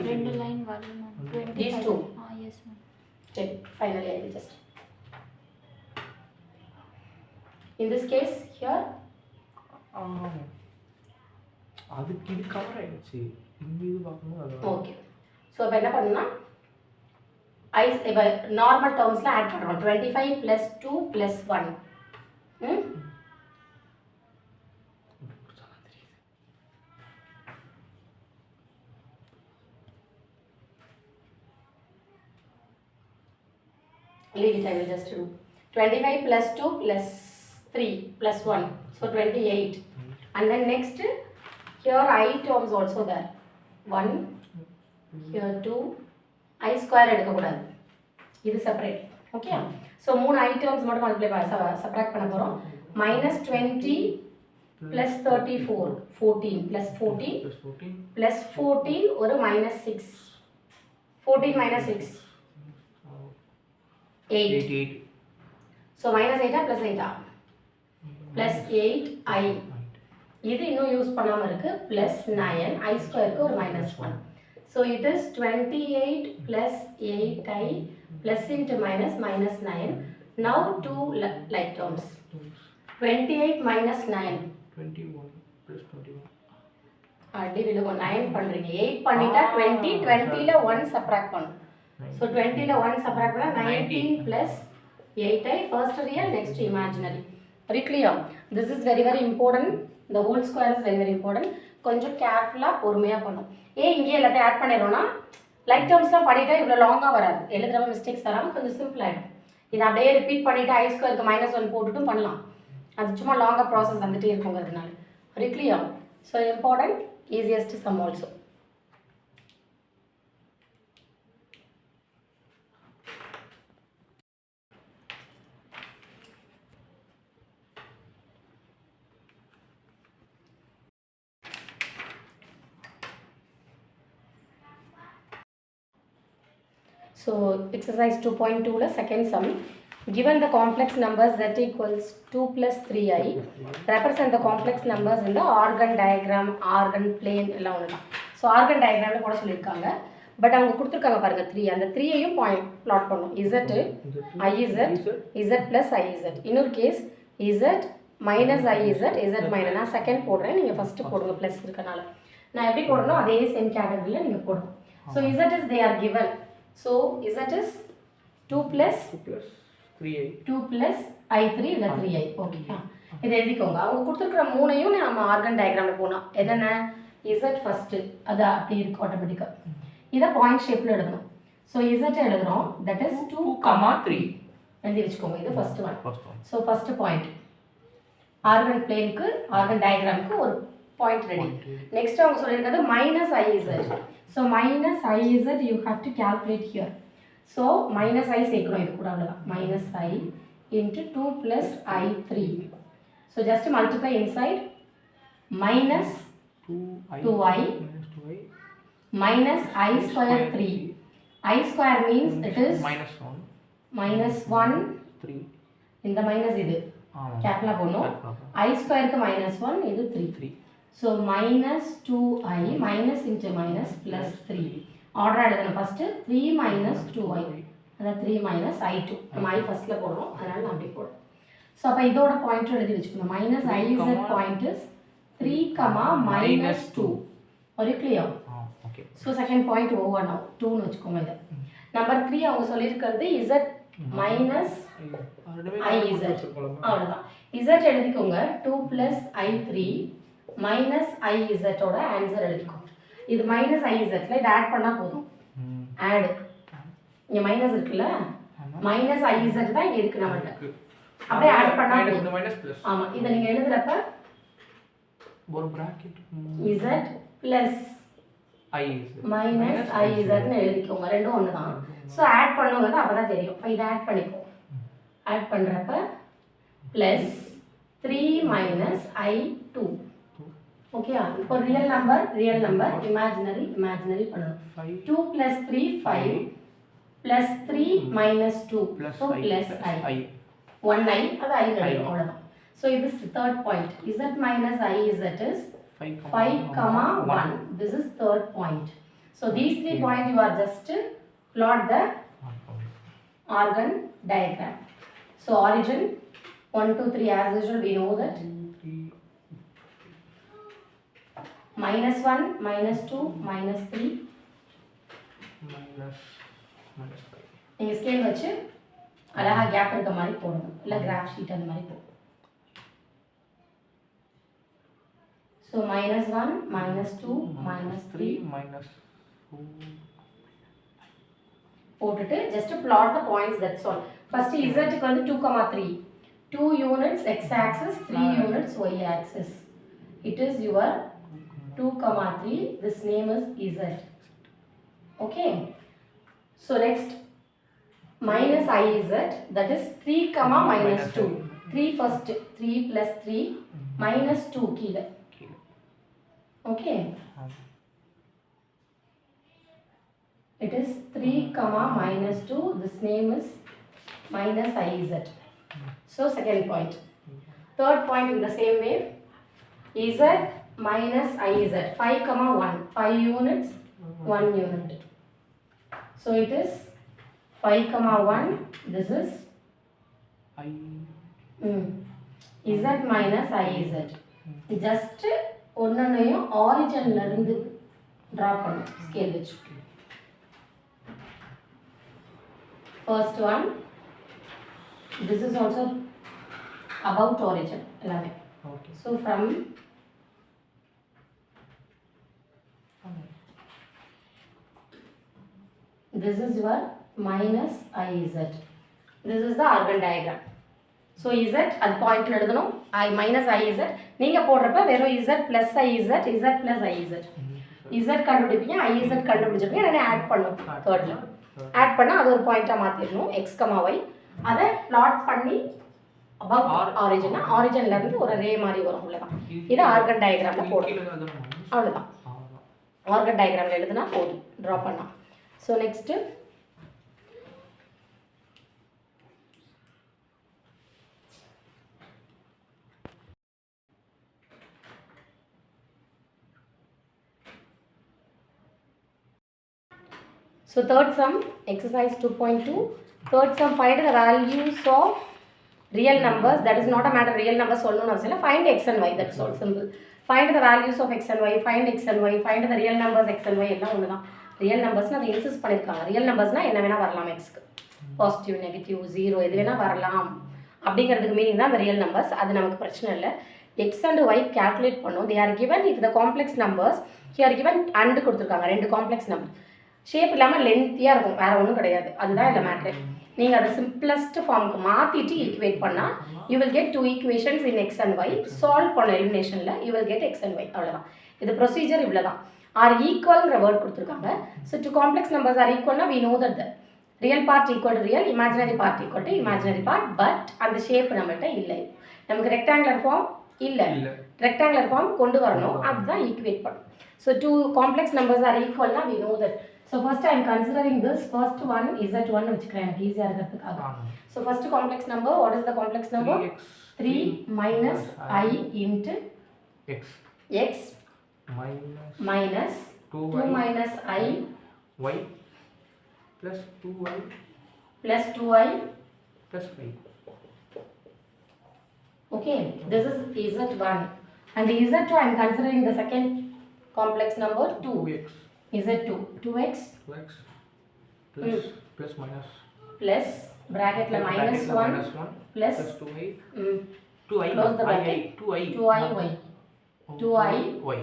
ரெண்டு லைன் வரணும். 22. yes ma'am. Okay, finally I will just, in this case here அதுக்கு இது கவர் ஆயிடுச்சு, இந்த இது பார்க்கும்போது அது ஓகே. ஸோ இப்போ என்ன பண்ணணும்னா இப்போ நார்மல் டேர்ம்ஸில் ஆட் பண்ணுறோம். 25 plus 2 plus 1. Leave it, I will just do 25 plus 2 plus 3 plus 1, so 28. And then next here I terms also there, 1 here 2 I square எடுக்க கூடாது, இது செப்பரேட். ஓகே, ஸோ மூணு I terms மட்டும் மல்டிப்ளை சப்ராக்ட் பண்ண போகிறோம். minus 20 plus 34 14 plus 14 plus 14 ஒரு minus 6 14 minus 6 8. So minus 8 plus 8 plus 8i. இது இன்னும் யூஸ் பண்ணாம இருக்கு, plus 9 I square க்கு ஒரு minus 1. So it is 28 plus 8i plus into minus minus 9. Now two like terms. 28 minus 9 21 plus 21. அடி விழுகும், 9 பண்றீங்க, 8 பண்ணிட்டா 20 20ல 1 சப்ராக்ட் பண்ணு. So 20ல 1 சப்ராக்ட் பண்ணா 19 plus 8i, first real next imaginary. Very clear, this is very important, the whole square is very important. கொஞ்சம் கேர்ஃபுல்லா பொறுமையா பண்ணும். இங்கே எல்லாத்தையும் ஆட் பண்ணிரோம்னா லைக் டேர்ம்ஸ்லாம் பண்ணிட்டா இவ்வளவு லாங்கா வராது, எழுதுறப்ப மிஸ்டேக்ஸ் வராம கொஞ்சம் சிம்பிள் ஆயிடும். இதை அப்படியே ரிப்பீட் பண்ணிட்டு I ஸ்கொயருக்கு -1 போட்டுட்டும் பண்ணலாம், அது சும்மா லாங்கா ப்ராசஸ் வந்துட்டே இருக்குங்கிறதுனால. Very clear, so important, easiest sum also. So exercise 2.2 second sum. Given the complex numbers z equals 2 plus 3i, represent the complex numbers in the organ diagram, organ plane எல்லாம் ஒன்றுதான். So organ டயக்ராமில் போட சொல்லியிருக்காங்க. But அவங்க கொடுத்துருக்காங்க பாருங்கள் 3, அந்த 3ஐயும் plot பண்ணும். Z I Z Z plus I Z. இன்னொரு case Z minus I Z Z minus. நான் செகண்ட் போடுறேன், நீங்கள் ஃபஸ்ட்டு போடுங்க ப்ளஸ் இருக்கனால. நான் எப்படி போடணும் அதே சேம் கேட்டகரியில் நீங்கள் போடணும். So Z is they are given. So Z is 2 plus 3i 2 plus i3 இல்லை 3i. ஓகே, இதை எழுதிக்கோங்க. அவங்க கொடுத்துருக்குற மூணையும் நம்ம ஆர்கன் டயக்ராமில் போனோம். என்னென்ன இசட் ஃபஸ்ட்டு, அது அப்படி இருக்கும் ஆட்டோமேட்டிக்காக. இதை பாயிண்ட் ஷேப்பில் எழுதணும். ஸோ இசட்டை எழுதுகிறோம், தட் இஸ் 2,3 எழுதி வச்சுக்கோங்க. இது first one. So first point Argand பிளேனுக்கு ஆர்கன் டயக்ராமுக்கு ஒரு பாயிண்ட் ரெடி. நெக்ஸ்ட் அவங்க சொல்லியிருக்கிறது minus i z. So minus i z you have to calculate here. So minus i சேர்க்கணும் இது கூட, அவ்வளோதான். Minus i into 2 plus i3. So just multiply inside minus 2i minus I square 3. I square means it is minus 1 3. இந்த minus இது கேப்ல போடணும். I square க்கு minus 1, இது 3. So minus 2i minus into minus plus 3. Order எழுதணும். First 3 minus 2i, அதான் 3 minus i2. நம்ம i ஃபர்ஸ்ட்ல போடுறோம், அதனால நான் அப்படி போடுறேன். ஸோ அப்போ இதோட பாயிண்ட் எழுதி வச்சுக்கணும். Minus i z point is 3, minus 2. ஒரு clear. So second point over now 2ன்னு வச்சுக்கோங்க. இது நம்பர் 3 அவங்க சொல்லியிருக்கிறது இசட் மைனஸ் ஐஇசட், அவ்வளோதான். இசட் எழுதிக்கோங்க. 2 plus i3 மைனஸ் ஐஇசட்டோட ஆன்சர் எழுதிக்கோங்க. இது மைனஸ் ஐஇசட்ல இதை ஆட் பண்ணால் போதும். ஆட் இங்கே மைனஸ் இருக்குல்ல, மைனஸ் ஐஇசட் தான் இங்கே இருக்கு நம்மள்ட்ட. அப்படியே ஆட் பண்ணால் போதும். ஆமாம், இதை நீங்கள் எழுதுறப்ப ஒரு பிராக்கெட் இசட் ப்ளஸ் மைனஸ் ஐஇசட்னு எழுதிக்கோங்க. ரெண்டும் ஒன்று தான். ஸோ ஆட் பண்ணுங்கிறது அப்போ தான் தெரியும். இப்போ இதை ஆட் பண்ணிக்கோங்க. ஆட் பண்ணுறப்ப ப்ளஸ் 3 minus i2. ஓகே, இப்போ ரியல் நம்பர் இமேஜினரி பண்ணணும். 2 plus 3 5 plus 3 minus 2, so plus i 1i, அது i எழுதணும், அவ்வளோதான். ஸோ இது third point. z minus izet is 5, 1. This is third point. So these 3 points you are just plot the organ diagram. So origin 1 2 3 as usual we know that minus 1 minus 2 minus 3 minus 5. நீங்க scale வச்சு அழகா gap இருக்க மாதிரி போடணும், இல்ல graph sheet அந்த மாதிரி போடணும். So minus 1 minus 2 minus 3 minus 4 போட்டுட்டு just plot the points, that's all. First z க்கு வந்து 2,3, 2 units x axis, 3 units y axis. It is your 2,3. This name is z. Okay. So next minus iz, that is 3, minus 2. 3 first, 3 plus 3 minus 2 கீழ. Okay. It is 3, minus 2. This name is minus iz. So second point. Third point in the same way. Z minus iz. 5, 1. 5 units, 1 unit. So it is 5, 1. This is z minus iz. Just ஒன்னையும் ஆரிஜின்ல இருந்து draw பண்ணு scale வச்சு. First one, this is also about origin எல்லாமே. Okay. So from this is your minus iz. This is the organ diagram. So z அது பாயிண்ட்ல எழுதணும். I minus iz. நீங்க போடுறப்ப வெறும் z plus iz, z plus iz. z கண்டுபிடிப்பீங்க, iz கண்டுபிடிச்சிருப்பீங்க, ரெண்டே add பண்ணணும். தேர்ட்ல add பண்ணா அது ஒரு பாயிண்டா மாத்திரணும் x, y. அதை plot பண்ணி above origin, ஆரிஜின்ல இருந்து ஒரு ரே மாதிரி வரும் உள்ளதான். இது ஆர்கன் டயகிராம்ல போடணும், அவ்வளவுதான். ஆர்கன் டயகிராம்ல எழுதுனா போதும், டிரா பண்ணா. So next So third sum, exercise 2.2. Third sum, find the values of real numbers. That is not a matter, real numbers சொல்லணும்னு அவசியம் இல்லை. Find x and y, that's all, simple. Find the values of x and y, find x and y, find the real numbers x and y, எல்லாம் ஒன்று தான். Real நம்பர்ஸ்னால் அதை insist பண்ணியிருக்காங்க. Real நம்பர்ஸ்னால் என்ன வேணால் வரலாம், எக்ஸ்க்கு பாசிட்டிவ் நெகட்டிவ் ஜீரோ எது வேணால் வரலாம் அப்படிங்கிறதுக்கு மீனிங் தான் அந்த ரியல் நம்பர்ஸ். அது நமக்கு பிரச்சனை இல்லை. எக்ஸ் அண்ட் ஒய் கேல்குலேட் பண்ணோம். They are given if the complex numbers he or given and கொடுத்துருக்காங்க. 2 காம்ப்ளெக்ஸ் நம்பர் ஷேப் இல்லாமல் லென்த்தியாக இருக்கும், வேறு ஒன்றும் கிடையாது. அதுதான் இந்த மேட்ரு. நீங்கள் அதை சிம்பிளஸ்ட் ஃபார்முக்கு மாற்றிட்டு ஈக்குவேட் பண்ணால் you will get 2 equations in x and y. Solve பண்ண எலிமினேஷனில் you will get x and y. அவ்வளோதான். இது ப்ரொசீஜர் இவ்வளோ தான். ஆர் ஈக்குவல்ங்கிற வேர்ட் கொடுத்துருக்காங்க. ஸோ 2 காம்ப்ளெக்ஸ் நம்பர்ஸ் ஆர் ஈக்குவல்னா we know that the real part equal to real, imaginary part equal to imaginary part. But அந்த ஷேப் நம்மள்கிட்ட இல்லை. நமக்கு ரெக்டாங்குலர் ஃபார்ம் இல்லை. ரெக்டாங்குலர் ஃபார்ம் கொண்டு வரணும், அதுதான் ஈக்குவேட் பண்ணும். ஸோ 2 காம்ப்ளெக்ஸ் நம்பர்ஸ் ஆர் ஈக்குவல்னா we know that. So first I am considering this first one Z1 வச்சுக்கிறேன் எனக்கு ஈஸியாக இருக்கிறதுக்காக. So first complex number, what is the complex number? 3 minus I into x minus 2 minus I y plus 2y plus 2I plus 5. Okay, this is Z1 and Z2 I am considering the second complex number 2x. Z2 2x plus plus minus plus bracket la minus 1 plus 2y 2i close the bracket 2i y 2i y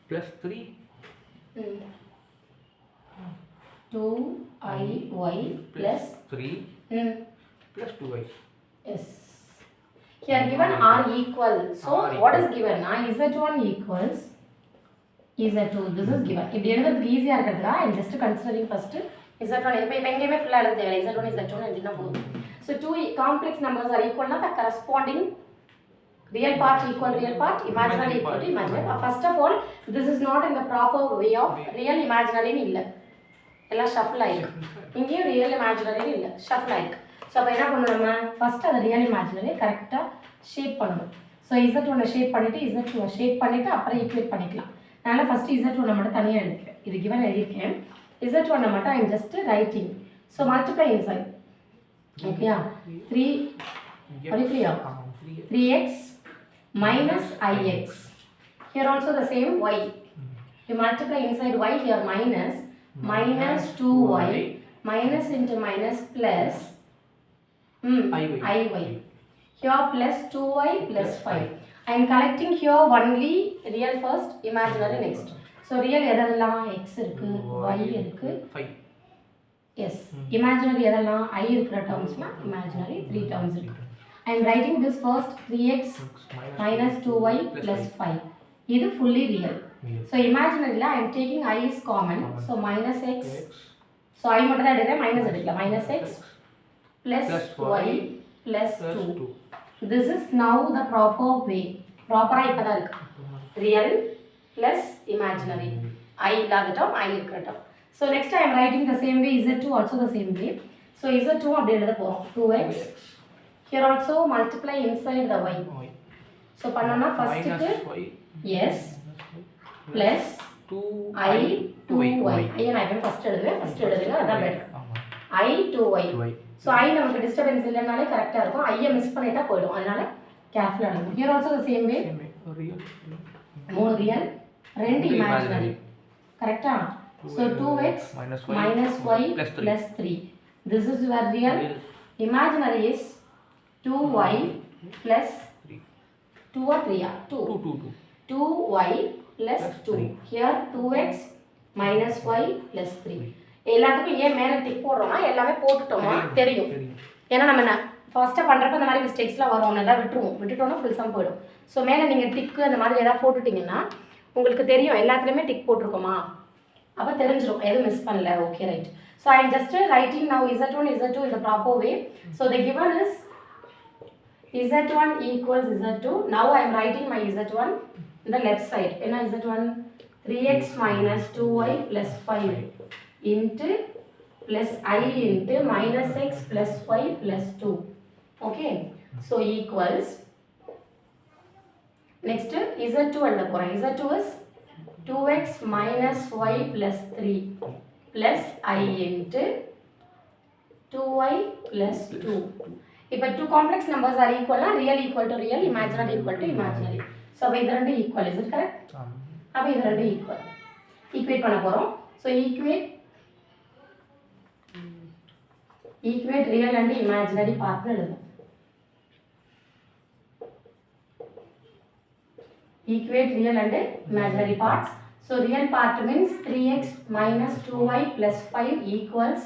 plus 3 2i y plus 3 plus 2y. Yes. Here given are equal. So what is given? Now Z1 equals Z2. This is given. If you எழுதுறதுக்கு ஈஸியா இருக்குதுடா, I am just considering first Z1. இப்போ எங்கேயுமே ஃபுல்லா எழுத தேவையில்லை. Z1 Z2 எழுதினா போதும். So 2 complex numbers are equal na, the corresponding real part equal real part, imaginary equal to imaginary. First of all, this is not in the proper way of real imaginary illa. Ella shuffle ஆயிருக்கு. இங்கேயும் real imaginary இல்ல, shuffle ஆயிருக்கு. So அப்போ என்ன பண்ணணும், நம்ம first அதை real imaginary கரெக்டாக ஷேப் பண்ணணும். ஸோ Z1 ஷேப் பண்ணிவிட்டு Z2 ஷேப் பண்ணிவிட்டு அப்புறம் ஈக்குவேட் பண்ணிக்கலாம். அதனால் ஃபஸ்ட்டு Z1 மட்டும் தனியாக எழுதிக்கிறேன். இது கிவன் எழுதியிருக்கேன். Z1 மட்டும் I'm just writing. So multiply inside. ஓகேயா? 3x minus ix. Here also the same y. You multiply inside y, here minus 2y minus into minus plus iy. Here plus 2y plus 5. I am collecting here only real first, imaginary next. So real எதெல்லாம் x இருக்கு, y இருக்கு, 5. Yes. Imaginary எதெல்லாம் I இருக்கிற termsலாம் imaginary 3 terms இருக்கு. I am writing this first 3x minus 2y plus 5. இது fully real. So imaginary I am taking I is common. So minus x. So I மட்டும் தான் எடுக்கிறேன், minus எடுக்கலாம். Minus x plus y plus 2. This is now the proper way. Proper இப்போ தான் இருக்கு. Real plus imaginary. I இல்லாத term, I இருக்கிற term. So next I am writing the same way, Z2 also the same way. So Z2 அப்படியே எழுத போறோம். 2x. Here also multiply inside the y. So பண்ணோம்னா first க்கு yes plus 2i 2y. ஐயா நான் இப்போ first எழுதுங்க அதான் better. I 2y. So I நமக்கு disturbance இல்லைனாலே கரெக்டாக இருக்கும். I மிஸ் பண்ணிட்டா போயிடும், அதனால கேர்ஃபுல்லாக எழுதணும். Here also the same way. மூணு ரியல், ரெண்டு imaginary. கரெக்டா? So 2x minus y plus 3. This is your real. Imaginary is 2y plus 2 or 3 ah 2y plus 2. Here 2x minus y plus 3. எல்லாத்துக்கும் ஏன் மேலே டிக் போடுறோம்னா எல்லாமே போட்டுட்டோமா தெரியும். ஏன்னா நம்ம ஃபர்ஸ்ட்டாக பண்ணுறப்ப இந்த மாதிரி மிஸ்டேக்ஸ்லாம் வரும், நல்லா விட்டுட்டோம்னா ஃபுல் சம் போயிடும். ஸோ மேலே நீங்கள் டிக்கு அந்த மாதிரி எதாவது போட்டுட்டிங்கன்னா உங்களுக்கு தெரியும் எல்லாத்துலேயுமே டிக் போட்டிருக்கோமா, அப்போ தெரிஞ்சிடும் எதுவும் மிஸ் பண்ணல. Okay right. So I am just writing now Z1 Z2 in the proper way. So the given is Z1 equals Z2. Now I am writing my Z1 in the left side. என்ன Z1? 3x minus 2y plus 5 into plus I into minus x plus y plus 2. Okay. So equals. Next Z2 எழுத போகிறேன். Z2 is 2x minus y plus 3 plus I into 2y plus 2. இப்போ 2 complex numbers are equal, real equal to real, imaginary equal to imaginary. So அப்போ இது ரெண்டு equal, is it correct? அப்போ இது ரெண்டு equal. Equate பண்ண போகிறோம். So equate real and imaginary part எழுதும். Equate real and imaginary parts. So real part means 3x minus 2y plus 5 equals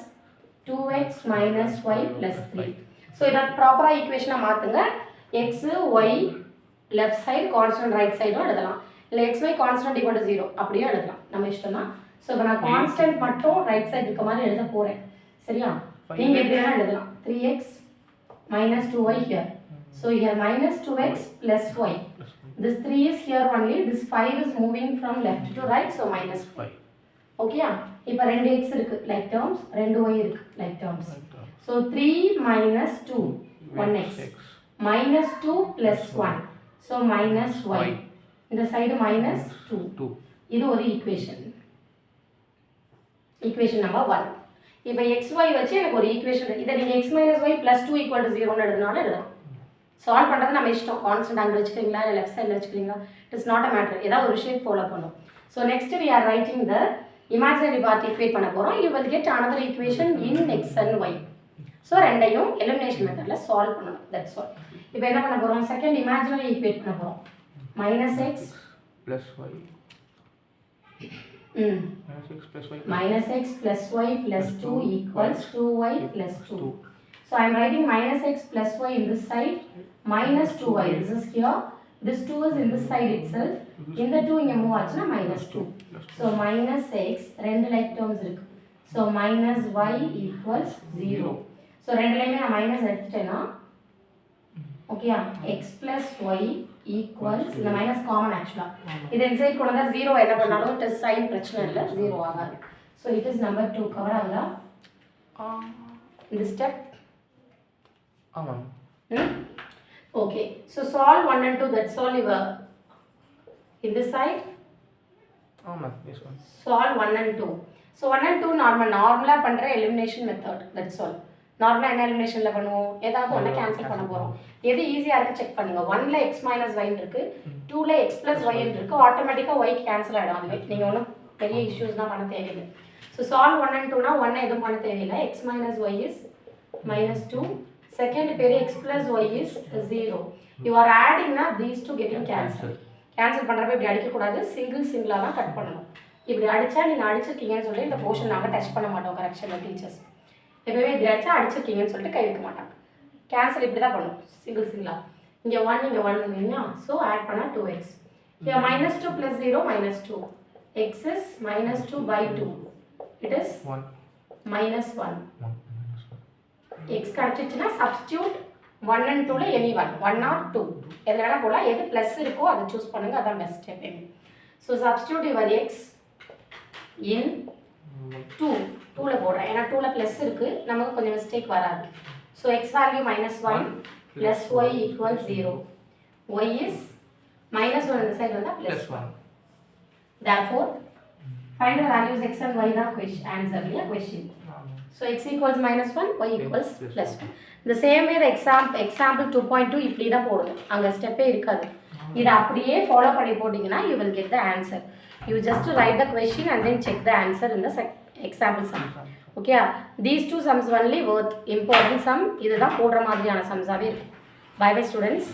2x minus y plus 3. So இதான் ப்ராப்பரா ஈக்குவேஷனை மாத்துங்க. x y left side constant right side எழுதலாம். இல்ல xy constant equal to 0 அப்படியே எழுதலாம். நம்ம இஷ்டம் தான். So இப்போ நான் constant மட்டும் right side இருக்க மாதிரி எழுத போறேன். சரியா? நீங்க எப்படி வேணா எழுதலாம். 3x minus 2y here. So here minus 2x plus y. This 3 is here only. This 5 is moving from left to right. So minus 5. Okay? இப்போ 2x இருக்கு like terms, 2y இருக்கு like terms. So 3 minus 2, 1x. Minus 2 plus 1. So minus y. இந்த side minus 2. இது ஒரு equation. Equation number 1. இப்போ xy வச்சு எனக்கு ஒரு equation. இதை நீங்க x minus y plus 2 equal to 0 எழுதுனாலும் எழுதலாம். சால்வ் பண்ணுறது நம்ம இஷ்டம். கான்ஸ்டன்ட் அங்கே வச்சுக்கிறீங்களா இல்லை லெஃப்ட் சைடில் வச்சுக்கிறீங்களா, it is not a matter. ஏதாவது ஒரு ஷேப் ஃபாலோ பண்ணும். So next we are writing the imaginary part equate பண்ண போகிறோம். யூ வில் கெட் another equation in x and y. So ரெண்டையும் எலிமினேஷன் மெத்தடில் சால்வ் பண்ணணும். That's all. இப்போ என்ன பண்ண போகிறோம், செகண்ட் இமேஜினரி ஈக்குவேட் பண்ண போகிறோம். Minus x plus y minus x plus y plus 2 equals 2y plus 2. So I am writing minus x plus y in this side, minus 2y. This is here. This 2 is in this side itself. In the 2 inga move aachna minus 2. So minus x, rendu like terms irukku. So minus y equals 0. So rendu layume na minus eduthena. Okay, x plus y equals, the minus common actually. Idu inside konda 0 enna pannalum it is sign prachana illa, 0 agadu. So it is number 2 cover agala. This step. Okay, so solve 1 and 2, that's all your in this side. Yes, one. Solve 1 and 2. So 1 and 2 normally பண்ற elimination method, that's all. நார்மலா என்ன எலிமினேஷன்ல பண்ணுவோம், ஏதாவது ஒண்ணு cancel பண்ண போறோம். எது ஈஸியா இருக்கு செக் பண்ணுங்க. 1 ல x y இருக்கு, 2 ல x y இருக்கு. ஆட்டோமேட்டிக்கா y கேன்சல் ஆயிடும். அதுவே நீங்க ஒண்ணும் பெரிய இஷ்யூஸ்லாம் பண்ண தேவையில்லை. So solve 1 and 2 னா 1 எதுவும் பண்ண தேவையில்லை. x y is -2. Second pair x plus y is 0. You are adding na these two getting cancelled. Cancel பண்றப்ப இப்படி அடிக்க கூடாது, சிங்கிளா தான் கட் பண்ணணும். இப்படி அடிச்சா நீங்க அடிச்சிருக்கீங்கன்னு சொல்லி இந்த போர்ஷன் நாம டச் பண்ண மாட்டோம் கரெக்ஷன்ல டீச்சர்ஸ். எப்பவே இப்படி அடிச்சா அடிச்சிருக்கீங்கன்னு சொல்லிட்டு கை வைக்க மாட்டாங்க. கேன்சல் இப்படி தான் பண்ணும், சிங்கிளா. இங்க 1 இங்க 1 இல்லையா, சோ ஆட் பண்ணா 2x. Here -2 plus 0 -2. X is -2 by 2. It is 1 -1. x கிடைச்சிச்சுனா substitute 1 and 2 ல any one 1 or 2 எது வேணா போலாம். எது பிளஸ் இருக்கோ அதை சூஸ் பண்ணுங்க, அதான் best step. So substitute your x in 2 ல போடுறேன். ஏன்னா 2 ல பிளஸ் இருக்கு, நமக்கு கொஞ்சம் மிஸ்டேக் வராது. So x value -1 plus y equals 0. y is -1 இந்த சைடு வந்தா +1. therefore find the values x and y தான் answer இல்லையா question. So x equals -1, y equals +1. The same way the example 2.2 இப்படி தான் போடணும், அங்கே ஸ்டெப்பே இருக்காது. இதை அப்படியே ஃபாலோ பண்ணி போட்டிங்கன்னா you will get the answer. You just write the question and then check the answer in the example sum. Okay, these two sums only worth important sum. இதுதான் போடுற மாதிரியான சம்ஸாகவே இருக்கு. Bye bye students.